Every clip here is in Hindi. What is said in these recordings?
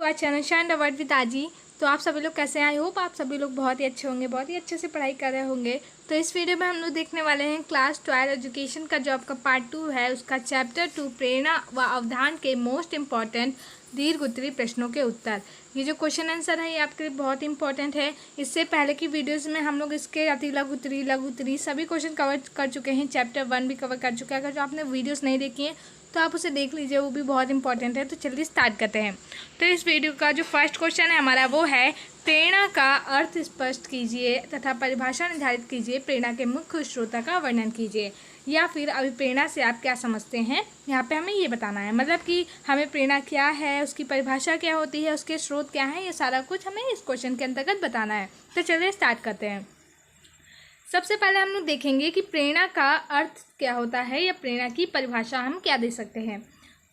Our channel shine the word with आजी। तो आप सभी लोग कैसे हैं? आई होप आप सभी लोग बहुत ही अच्छे होंगे, बहुत ही अच्छे से पढ़ाई कर रहे होंगे। तो इस वीडियो में हम लोग देखने वाले हैं क्लास 12 एजुकेशन का जो आपका पार्ट 2 है, उसका चैप्टर 2 प्रेरणा व अवधान के मोस्ट इम्पॉर्टेंट दीर्घ उत्तरीय प्रश्नों के उत्तर। ये जो क्वेश्चन आंसर है ये आपके लिए बहुत इंपॉर्टेंट है। इससे पहले की वीडियोज़ में हम लोग इसके अति लघु उत्तरीय, लघु उत्तरीय सभी क्वेश्चन कवर कर चुके हैं। चैप्टर 1 भी कवर कर चुके हैं। अगर जो आपने वीडियोज़ नहीं देखी हैं तो आप उसे देख लीजिए, वो भी बहुत इंपॉर्टेंट है। तो चलिए स्टार्ट करते हैं। तो इस वीडियो का जो फर्स्ट क्वेश्चन है हमारा वो है, प्रेरणा का अर्थ स्पष्ट कीजिए तथा परिभाषा निर्धारित कीजिए। प्रेरणा के मुख्य स्रोतों का वर्णन कीजिए। या फिर अभिप्रेरणा से आप क्या समझते हैं, यहाँ पे हमें ये बताना है। मतलब कि हमें प्रेरणा क्या है, उसकी परिभाषा क्या होती है, उसके स्रोत क्या हैं, ये सारा कुछ हमें इस क्वेश्चन के अंतर्गत बताना है। तो चलिए स्टार्ट करते हैं। सबसे पहले हम लोग देखेंगे कि प्रेरणा का अर्थ क्या होता है या प्रेरणा की परिभाषा हम क्या दे सकते हैं।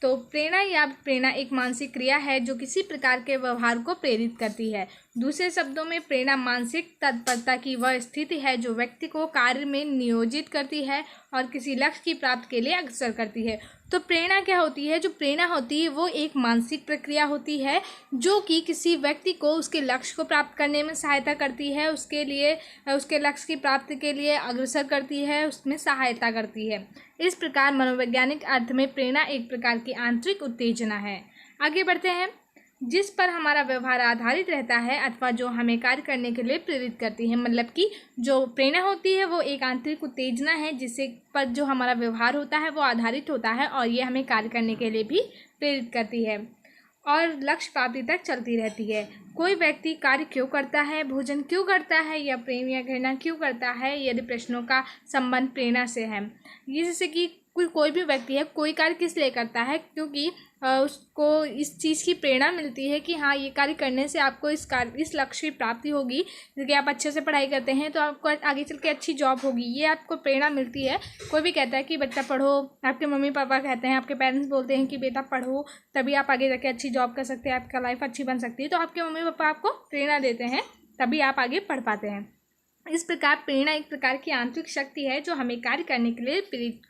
तो प्रेरणा एक मानसिक क्रिया है जो किसी प्रकार के व्यवहार को प्रेरित करती है। दूसरे शब्दों में प्रेरणा मानसिक तत्परता की वह स्थिति है जो व्यक्ति को कार्य में नियोजित करती है और किसी लक्ष्य की प्राप्ति के लिए अग्रसर करती है। तो प्रेरणा क्या होती है? जो प्रेरणा होती है वो एक मानसिक प्रक्रिया होती है जो कि किसी व्यक्ति को उसके लक्ष्य को प्राप्त करने में सहायता करती है, उसके लक्ष्य की प्राप्ति के लिए अग्रसर करती है, उसमें सहायता करती है। इस प्रकार मनोवैज्ञानिक अर्थ में प्रेरणा एक प्रकार की आंतरिक उत्तेजना है। आगे बढ़ते हैं। जिस पर हमारा व्यवहार आधारित रहता है अथवा जो हमें कार्य करने के लिए प्रेरित करती है। मतलब कि जो प्रेरणा होती है वो एक आंतरिक उत्तेजना है जिससे पर जो हमारा व्यवहार होता है वो आधारित होता है और ये हमें कार्य करने के लिए भी प्रेरित करती है और लक्ष्य प्राप्ति तक चलती रहती है। कोई व्यक्ति कार्य क्यों करता है, भोजन क्यों करता है या प्रेम या घृणा क्यों करता है, यदि प्रश्नों का संबंध प्रेरणा से है। ये जैसे कि कोई भी व्यक्ति है कोई कार्य किस लिए करता है, क्योंकि उसको इस चीज़ की प्रेरणा मिलती है कि हाँ ये कार्य करने से आपको इस लक्ष्य की प्राप्ति होगी। जैसे कि आप अच्छे से पढ़ाई करते हैं तो आपको आगे चल के अच्छी जॉब होगी, ये आपको प्रेरणा मिलती है। कोई भी कहता है कि बच्चा पढ़ो, आपके मम्मी पापा कहते हैं, आपके पेरेंट्स बोलते हैं कि बेटा पढ़ो तभी आप आगे जाके अच्छी जॉब कर सकते हैं, आपका लाइफ अच्छी बन सकती है। तो आपके मम्मी पापा आपको प्रेरणा देते हैं तभी आप आगे पढ़ पाते हैं। इस प्रकार प्रेरणा एक प्रकार की आंतरिक शक्ति है जो हमें कार्य करने के लिए प्रेरित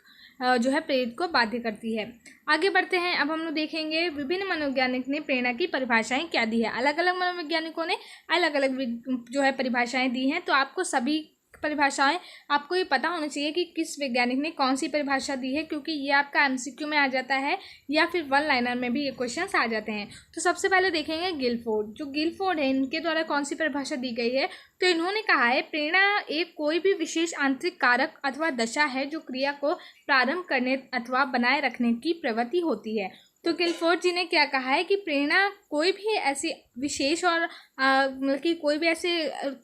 को बाध्य करती है। आगे बढ़ते हैं। अब हम लोग देखेंगे विभिन्न मनोवैज्ञानिक ने प्रेरणा की परिभाषाएं क्या दी है। अलग अलग मनोवैज्ञानिकों ने अलग अलग परिभाषाएं दी हैं। तो आपको सभी परिभाषाएं आपको ये पता होना चाहिए कि किस वैज्ञानिक ने कौन सी परिभाषा दी है, क्योंकि ये आपका एमसीक्यू में आ जाता है या फिर वन लाइनर में भी ये क्वेश्चंस आ जाते हैं। तो सबसे पहले देखेंगे गिलफोर्ड। जो गिलफोर्ड है इनके द्वारा कौन सी परिभाषा दी गई है। तो इन्होंने कहा है प्रेरणा एक कोई भी विशेष आंतरिक कारक अथवा दशा है जो क्रिया को प्रारंभ करने अथवा बनाए रखने की प्रवृत्ति होती है। तो गिलफोर्ड जी ने क्या कहा है कि प्रेरणा कोई भी ऐसी विशेष और मतलब कि कोई भी ऐसी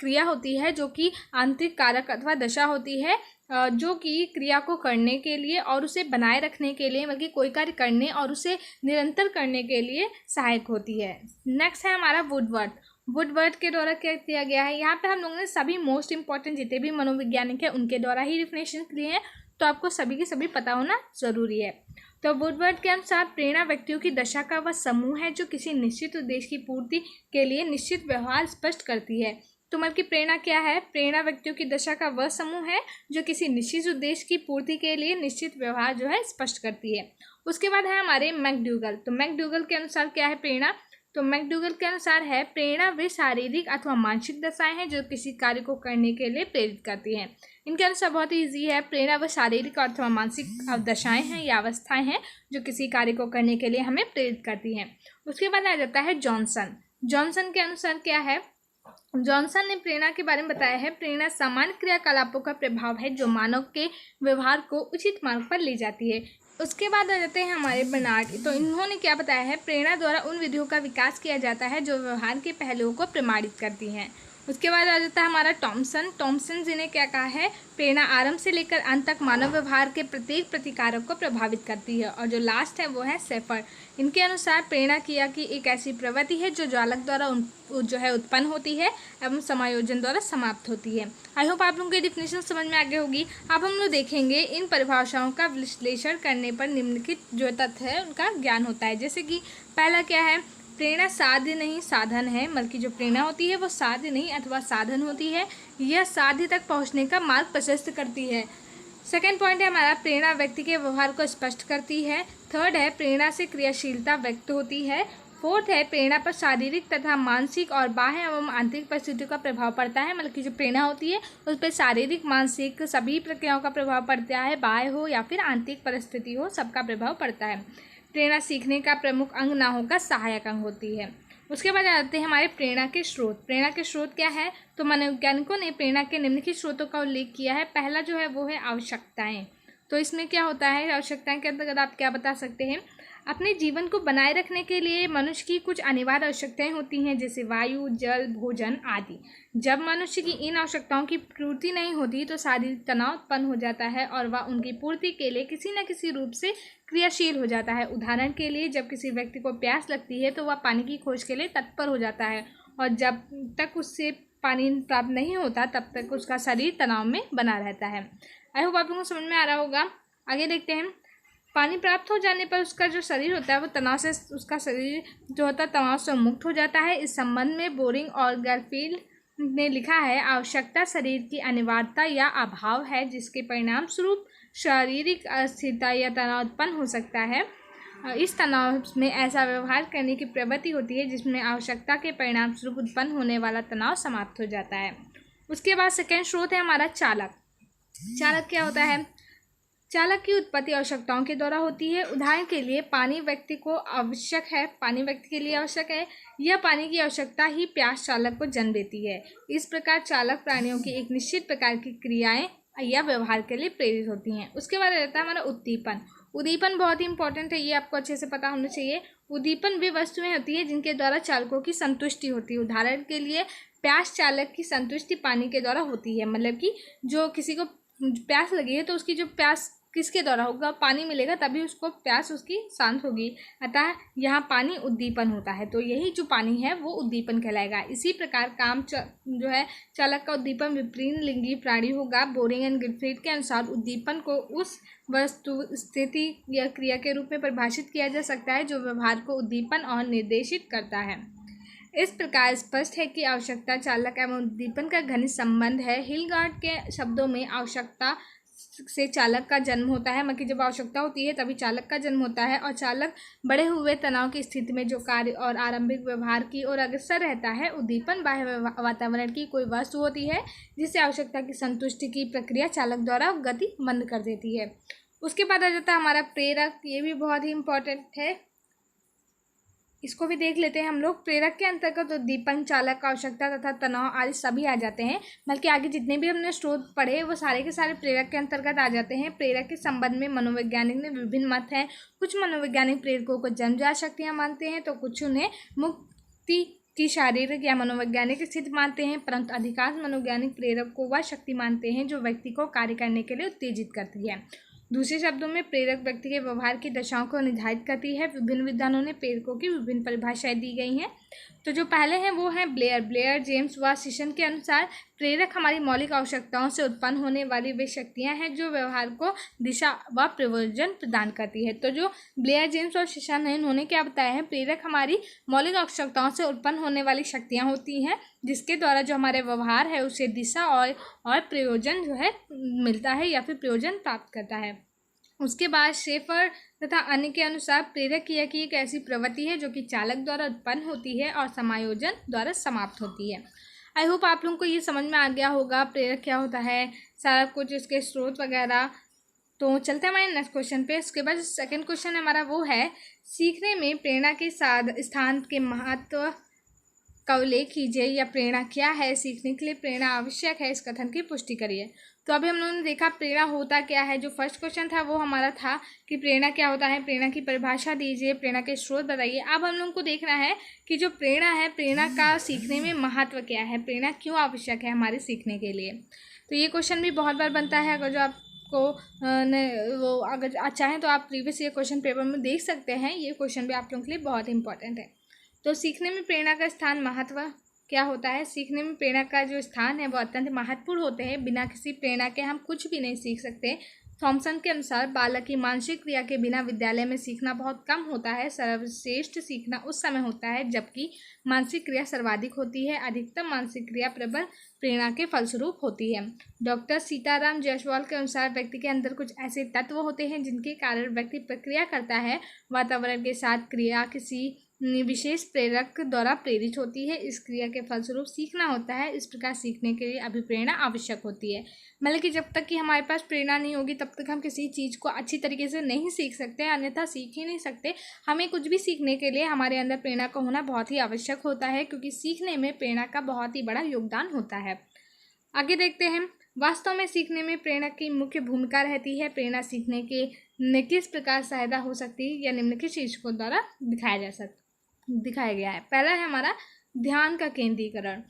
क्रिया होती है जो कि आंतरिक कारक अथवा दशा होती है जो कि क्रिया को करने के लिए और उसे बनाए रखने के लिए, मतलब कि कोई कार्य करने और उसे निरंतर करने के लिए सहायक होती है। नेक्स्ट है हमारा वुडवर्ड के द्वारा क्या दिया गया है। यहाँ पे हम लोगों ने सभी मोस्ट इंपॉर्टेंट जितने भी मनोवैज्ञानिक हैं उनके द्वारा ही डिफिनेशन दिए हैं, तो आपको सभी के सभी पता होना ज़रूरी है। तो वुडवर्ड के अनुसार प्रेरणा व्यक्तियों की दशा का वह समूह है जो किसी निश्चित उद्देश्य की पूर्ति के लिए निश्चित व्यवहार स्पष्ट करती है। तो मतलब कि प्रेरणा क्या है? प्रेरणा व्यक्तियों की दशा का वह समूह है जो किसी निश्चित उद्देश्य की पूर्ति के लिए निश्चित व्यवहार स्पष्ट करती है। उसके बाद है हमारे मैकडूगल। तो मैकडूगल के अनुसार क्या है प्रेरणा? तो मैकडूगल के अनुसार है प्रेरणा वे शारीरिक अथवा मानसिक दशाएं हैं जो किसी कार्य को करने के लिए प्रेरित करती हैं। इनके अनुसार बहुत ही ईजी है। प्रेरणा व शारीरिक अथवा मानसिक दशाएं हैं या अवस्थाएं हैं जो किसी कार्य को करने के लिए हमें प्रेरित करती हैं। उसके बाद आ जाता है जॉनसन के अनुसार क्या है। जॉनसन ने प्रेरणा के बारे में बताया है, प्रेरणा सामान्य क्रियाकलापों का प्रभाव है जो मानव के व्यवहार को उचित मार्ग पर ले जाती है। उसके बाद आ जाते हैं हमारे बर्नार्ड। तो इन्होंने क्या बताया है, प्रेरणा द्वारा उन विधियों का विकास किया जाता है जो व्यवहार के पहलुओं को प्रमाणित करती हैं। उसके बाद आ जाता है हमारा टॉमसन जी ने क्या कहा है, प्रेरणा आरंभ से लेकर अंत तक मानव व्यवहार के प्रत्येक प्रतिकारक को प्रभावित करती है। और जो लास्ट है वो है सेफर। इनके अनुसार प्रेरणा क्रिया की एक ऐसी प्रवृत्ति है जो ज्वालक द्वारा उत्पन्न होती है एवं समायोजन द्वारा समाप्त होती है। आई होप आप लोगों की डिफिनेशन समझ में आ गई होगी। अब हम लोग देखेंगे इन परिभाषाओं का विश्लेषण करने पर निम्नलिखित जो तथ्य है उनका ज्ञान होता है। जैसे कि पहला क्या है, प्रेरणा साध्य नहीं साधन है। बल्कि जो प्रेरणा होती है वो साध्य नहीं अथवा साधन होती है, यह साध्य तक पहुंचने का मार्ग प्रशस्त करती है। सेकेंड पॉइंट है हमारा, प्रेरणा व्यक्ति के व्यवहार को स्पष्ट करती है। थर्ड है, प्रेरणा से क्रियाशीलता व्यक्त होती है। फोर्थ है प्रेरणा पर शारीरिक तथा मानसिक और बाह्य एवं आंतरिक परिस्थितियों का प्रभाव पड़ता है। मतलब कि जो प्रेरणा होती है उस पर शारीरिक मानसिक सभी प्रक्रियाओं का प्रभाव पड़ता है, बाह्य हो या फिर आंतरिक परिस्थिति हो, सबका प्रभाव पड़ता है। प्रेरणा सीखने का प्रमुख अंग ना होकर सहायक अंग होती है। उसके बाद आते हैं हमारे प्रेरणा के स्रोत। प्रेरणा के स्रोत क्या है? तो मनोवैज्ञानिकों ने प्रेरणा के निम्नलिखित स्रोतों का उल्लेख किया है। पहला जो है वो है आवश्यकताएं। तो इसमें क्या होता है, आवश्यकताएं के अंतर्गत आप क्या बता सकते हैं? अपने जीवन को बनाए रखने के लिए मनुष्य की कुछ अनिवार्य आवश्यकताएं होती हैं, जैसे वायु, जल, भोजन आदि। जब मनुष्य की इन आवश्यकताओं की पूर्ति नहीं होती तो शारीरिक तनाव उत्पन्न हो जाता है और वह उनकी पूर्ति के लिए किसी न किसी रूप से क्रियाशील हो जाता है। उदाहरण के लिए, जब किसी व्यक्ति को प्यास लगती है तो वह पानी की खोज के लिए तत्पर हो जाता है, और जब तक उससे पानी प्राप्त नहीं होता तब तक उसका शरीर तनाव में बना रहता है। आई होप आप लोगों को समझ में आ रहा होगा। आगे देखते हैं। पानी प्राप्त हो जाने पर उसका जो शरीर होता है वो तनाव से, उसका शरीर जो होता है तनाव से मुक्त हो जाता है। इस संबंध में बोरिंग और गरफील्ड ने लिखा है, आवश्यकता शरीर की अनिवार्यता या अभाव है जिसके परिणाम स्वरूप शारीरिक अस्थिरता या तनाव उत्पन्न हो सकता है। इस तनाव में ऐसा व्यवहार करने की प्रवृत्ति होती है जिसमें आवश्यकता के परिणाम स्वरूप उत्पन्न होने वाला तनाव समाप्त हो जाता है। उसके बाद सेकेंड स्रोत है हमारा चालक। चालक क्या होता है? चालक की उत्पत्ति आवश्यकताओं के द्वारा होती है। उदाहरण के लिए, पानी व्यक्ति को आवश्यक है, पानी व्यक्ति के लिए आवश्यक है। यह पानी की आवश्यकता ही प्यास चालक को जन्म देती है। इस प्रकार चालक प्राणियों की एक निश्चित प्रकार की क्रियाएं या व्यवहार के लिए प्रेरित होती हैं। उसके बाद रहता है हमारा उद्दीपन। उद्दीपन बहुत ही इंपॉर्टेंट है, ये आपको अच्छे से पता होना चाहिए। उद्दीपन वे वस्तुएं होती है जिनके द्वारा चालकों की संतुष्टि होती है। उदाहरण के लिए, प्यास चालक की संतुष्टि पानी के द्वारा होती है। मतलब कि जो किसी को प्यास लगी है तो उसकी जो प्यास किसके द्वारा होगा? पानी मिलेगा तभी उसको प्यास उसकी शांत होगी। अतः यहाँ पानी उद्दीपन होता है, तो यही जो पानी है वो उद्दीपन कहलाएगा। इसी प्रकार काम जो है चालक का उद्दीपन विपरीत लिंगी प्राणी होगा। बोरिंग एंड गिलफ्रीड के अनुसार उद्दीपन को उस वस्तु, स्थिति या क्रिया के रूप में परिभाषित किया जा सकता है जो व्यवहार को उद्दीपन और निर्देशित करता है। इस प्रकार स्पष्ट है कि आवश्यकता, चालक एवं उद्दीपन का घनिष्ठ संबंध है। हिलगार्ड के शब्दों में आवश्यकता से चालक का जन्म होता है। मतलब जब आवश्यकता होती है तभी चालक का जन्म होता है, और चालक बढ़े हुए तनाव की स्थिति में जो कार्य और आरंभिक व्यवहार की ओर अग्रसर रहता है। उद्दीपन बाह्य वातावरण की कोई वस्तु होती है जिससे आवश्यकता की संतुष्टि की प्रक्रिया चालक द्वारा गति बंद कर देती है। उसके बाद आ जाता है हमारा प्रेरक। ये भी बहुत ही इंपॉर्टेंट है, इसको भी देख लेते हैं हम लोग। प्रेरक के अंतर्गत उद्दीपन, चालक, आवश्यकता तथा तनाव आदि सभी आ जाते हैं। बल्कि आगे जितने भी हमने स्रोत पढ़े वो सारे के सारे प्रेरक के अंतर्गत आ जाते हैं। प्रेरक के संबंध में मनोवैज्ञानिक ने विभिन्न मत हैं। कुछ मनोवैज्ञानिक प्रेरकों को जन्मजात शक्तियाँ मानते हैं तो कुछ उन्हें मुक्ति की शारीरिक या मनोवैज्ञानिक स्थिति मानते हैं, परंतु अधिकांश मनोवैज्ञानिक प्रेरक को वह शक्ति मानते हैं जो व्यक्ति को कार्य करने के लिए उत्तेजित करती है। दूसरे शब्दों में प्रेरक व्यक्ति के व्यवहार की दशाओं को निर्धारित करती है। विभिन्न विद्वानों ने प्रेरकों की विभिन्न परिभाषाएं दी गई हैं। तो जो पहले हैं वो हैं ब्लेयर, जेम्स व सीशन के अनुसार प्रेरक हमारी मौलिक आवश्यकताओं से उत्पन्न होने वाली वे शक्तियां हैं जो व्यवहार को दिशा व प्रयोजन प्रदान करती है। तो जो ब्लेयर, जेम्स और सीशन हैं इन्होंने क्या बताया है? प्रेरक हमारी मौलिक आवश्यकताओं से उत्पन्न होने वाली शक्तियाँ होती हैं जिसके द्वारा जो हमारे व्यवहार है उसे दिशा और प्रयोजन जो है मिलता है या फिर प्रयोजन प्राप्त करता है। उसके बाद शेफर तथा अन्य के अनुसार प्रेरक क्रिया की एक ऐसी प्रवृत्ति है जो कि चालक द्वारा उत्पन्न होती है और समायोजन द्वारा समाप्त होती है। आई होप आप लोगों को ये समझ में आ गया होगा प्रेरक क्या होता है, सारा कुछ, इसके स्रोत वगैरह। तो चलते हैं हमारे नेक्स्ट क्वेश्चन पे। उसके बाद सेकंड क्वेश्चन हमारा वो है, सीखने में प्रेरणा के स्थान के महत्व का उल्लेख कीजिए, या प्रेरणा क्या है, सीखने के लिए प्रेरणा आवश्यक है, इस कथन की पुष्टि करिए। तो अभी हम लोगों ने देखा प्रेरणा होता क्या है। जो फर्स्ट क्वेश्चन था वो हमारा था कि प्रेरणा क्या होता है, प्रेरणा की परिभाषा दीजिए, प्रेरणा के स्रोत बताइए। अब हम लोगों को देखना है कि जो प्रेरणा है, प्रेरणा का सीखने में महत्व क्या है, प्रेरणा क्यों आवश्यक है हमारे सीखने के लिए। तो ये क्वेश्चन भी बहुत बार बनता है। अगर जो आपको वो अगर चाहें तो आप प्रीवियस ईयर क्वेश्चन पेपर में देख सकते हैं। ये क्वेश्चन भी आप लोगों के लिए बहुत इंपॉर्टेंट है। तो सीखने में प्रेरणा का स्थान, महत्व क्या होता है। सीखने में प्रेरणा का जो स्थान है वो अत्यंत महत्वपूर्ण होते हैं। बिना किसी प्रेरणा के हम कुछ भी नहीं सीख सकते। थॉमसन के अनुसार बालक की मानसिक क्रिया के बिना विद्यालय में सीखना बहुत कम होता है। सर्वश्रेष्ठ सीखना उस समय होता है जबकि मानसिक क्रिया सर्वाधिक होती है। अधिकतम मानसिक क्रिया प्रबल प्रेरणा के फलस्वरूप होती है। डॉक्टर सीताराम जायसवाल के अनुसार व्यक्ति के अंदर कुछ ऐसे तत्व होते हैं जिनके कारण व्यक्ति प्रक्रिया करता है। वातावरण के साथ क्रिया किसी विशेष प्रेरक द्वारा प्रेरित होती है। इस क्रिया के फलस्वरूप सीखना होता है। इस प्रकार सीखने के लिए अभिप्रेरणा आवश्यक होती है। मतलब कि जब तक कि हमारे पास प्रेरणा नहीं होगी तब तक हम किसी चीज़ को अच्छी तरीके से नहीं सीख सकते, अन्यथा सीख ही नहीं सकते। हमें कुछ भी सीखने के लिए हमारे अंदर प्रेरणा का होना बहुत ही आवश्यक होता है, क्योंकि सीखने में प्रेरणा का बहुत ही बड़ा योगदान होता है। आगे देखते हैं, वास्तव में सीखने में प्रेरणा की मुख्य भूमिका रहती है। प्रेरणा सीखने के किस प्रकार सहायता हो सकती है या निम्नलिखित शीर्षकों द्वारा दिखाया गया है। पहला है हमारा ध्यान का केंद्रीकरण।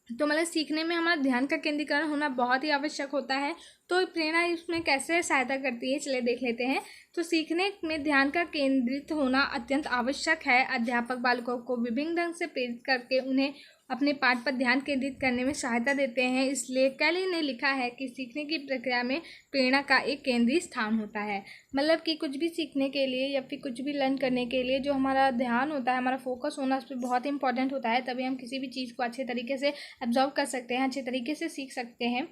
तो मतलब सीखने में हमारा ध्यान का केंद्रीकरण होना बहुत ही आवश्यक होता है। तो प्रेरणा इसमें कैसे सहायता करती है, चलिए देख लेते हैं। तो सीखने में ध्यान का केंद्रित होना अत्यंत आवश्यक है। अध्यापक बालकों को विभिन्न ढंग से प्रेरित करके उन्हें अपने पाठ पर ध्यान केंद्रित करने में सहायता देते हैं। इसलिए कैली ने लिखा है कि सीखने की प्रक्रिया में प्रेरणा का एक केंद्रीय स्थान होता है। मतलब कि कुछ भी सीखने के लिए या फिर कुछ भी लर्न करने के लिए जो हमारा ध्यान होता है, हमारा फोकस होना उस पर बहुत इंपॉर्टेंट होता है। तभी हम किसी भी चीज़ को अच्छे तरीके से एब्जॉर्व कर सकते हैं, अच्छे तरीके से सीख सकते हैं।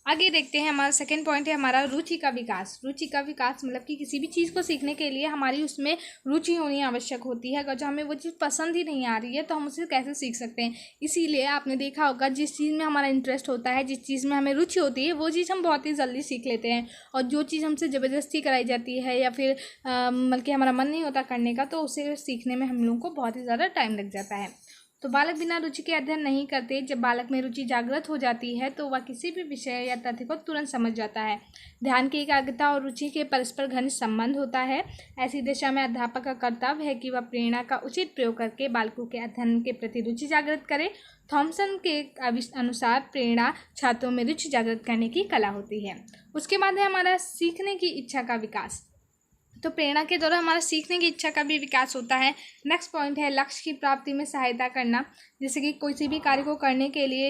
आगे देखते हैं, हमारा सेकंड पॉइंट है हमारा रुचि का विकास। रुचि का विकास मतलब कि किसी भी चीज़ को सीखने के लिए हमारी उसमें रुचि होनी आवश्यक होती है। अगर जो हमें वो चीज़ पसंद ही नहीं आ रही है तो हम उसे कैसे सीख सकते हैं। इसीलिए आपने देखा होगा, जिस चीज़ में हमारा इंटरेस्ट होता है, जिस चीज़ में हमें रुचि होती है, वो चीज़ हम बहुत ही जल्दी सीख लेते हैं। और जो चीज़ हमसे ज़बरदस्ती कराई जाती है या फिर मतलब कि हमारा मन नहीं होता करने का, तो उसे सीखने में हम लोगों को बहुत ही ज़्यादा टाइम लग जाता है। तो बालक बिना रुचि के अध्ययन नहीं करते। जब बालक में रुचि जागृत हो जाती है तो वह किसी भी विषय या तथ्य को तुरंत समझ जाता है। ध्यान की एकाग्रता और रुचि के परस्पर घनिष्ठ संबंध होता है। ऐसी दिशा में अध्यापक का कर्तव्य है कि वह प्रेरणा का उचित प्रयोग करके बालकों के अध्ययन के प्रति रुचि जागृत करे। थॉमसन के अनुसार प्रेरणा छात्रों में रुचि जागृत करने की कला होती है। उसके बाद है हमारा सीखने की इच्छा का विकास। तो प्रेरणा के द्वारा हमारा सीखने की इच्छा का भी विकास होता है। नेक्स्ट पॉइंट है लक्ष्य की प्राप्ति में सहायता करना। जैसे कि किसी भी कार्य को करने के लिए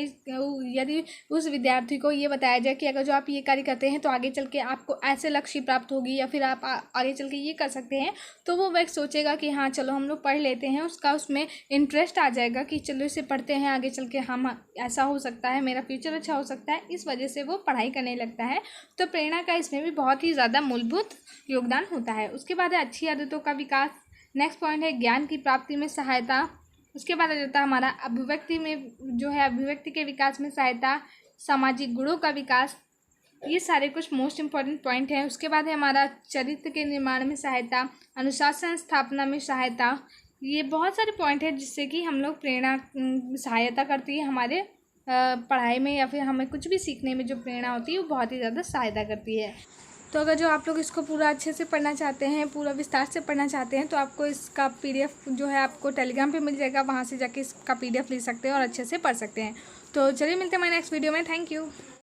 यदि उस विद्यार्थी को ये बताया जाए कि अगर जो आप ये कार्य करते हैं तो आगे चल के आपको ऐसे लक्ष्य प्राप्त होगी या फिर आप आगे चल के ये कर सकते हैं, तो वो व्यक्ति सोचेगा कि हाँ चलो हम लोग पढ़ लेते हैं। उसका उसमें इंटरेस्ट आ जाएगा कि चलो इसे पढ़ते हैं, आगे चल के हम ऐसा हो सकता है, मेरा फ्यूचर अच्छा हो सकता है। इस वजह से वो पढ़ाई करने लगता है। तो प्रेरणा का इसमें भी बहुत ही ज़्यादा मूलभूत योगदान होता है। उसके बाद है अच्छी आदतों का विकास। नेक्स्ट पॉइंट है ज्ञान की प्राप्ति में सहायता। उसके बाद आ जाता है हमारा अभिव्यक्ति में जो है अभिव्यक्ति के विकास में सहायता, सामाजिक गुणों का विकास। ये सारे कुछ मोस्ट इम्पॉर्टेंट पॉइंट हैं। उसके बाद है हमारा चरित्र के निर्माण में सहायता, अनुशासन स्थापना में सहायता। ये बहुत सारे पॉइंट हैं जिससे कि हम लोग प्रेरणा सहायता करती है हमारे पढ़ाई में, या फिर हमें कुछ भी सीखने में जो प्रेरणा होती है वो बहुत ही ज़्यादा सहायता करती है। तो अगर जो आप लोग इसको पूरा अच्छे से पढ़ना चाहते हैं, पूरा विस्तार से पढ़ना चाहते हैं, तो आपको इसका PDF जो है आपको टेलीग्राम पे मिल जाएगा। वहाँ से जाके इसका PDF ले सकते हैं और अच्छे से पढ़ सकते हैं। तो चलिए मिलते हैं हमारे नेक्स्ट वीडियो में। Thank you.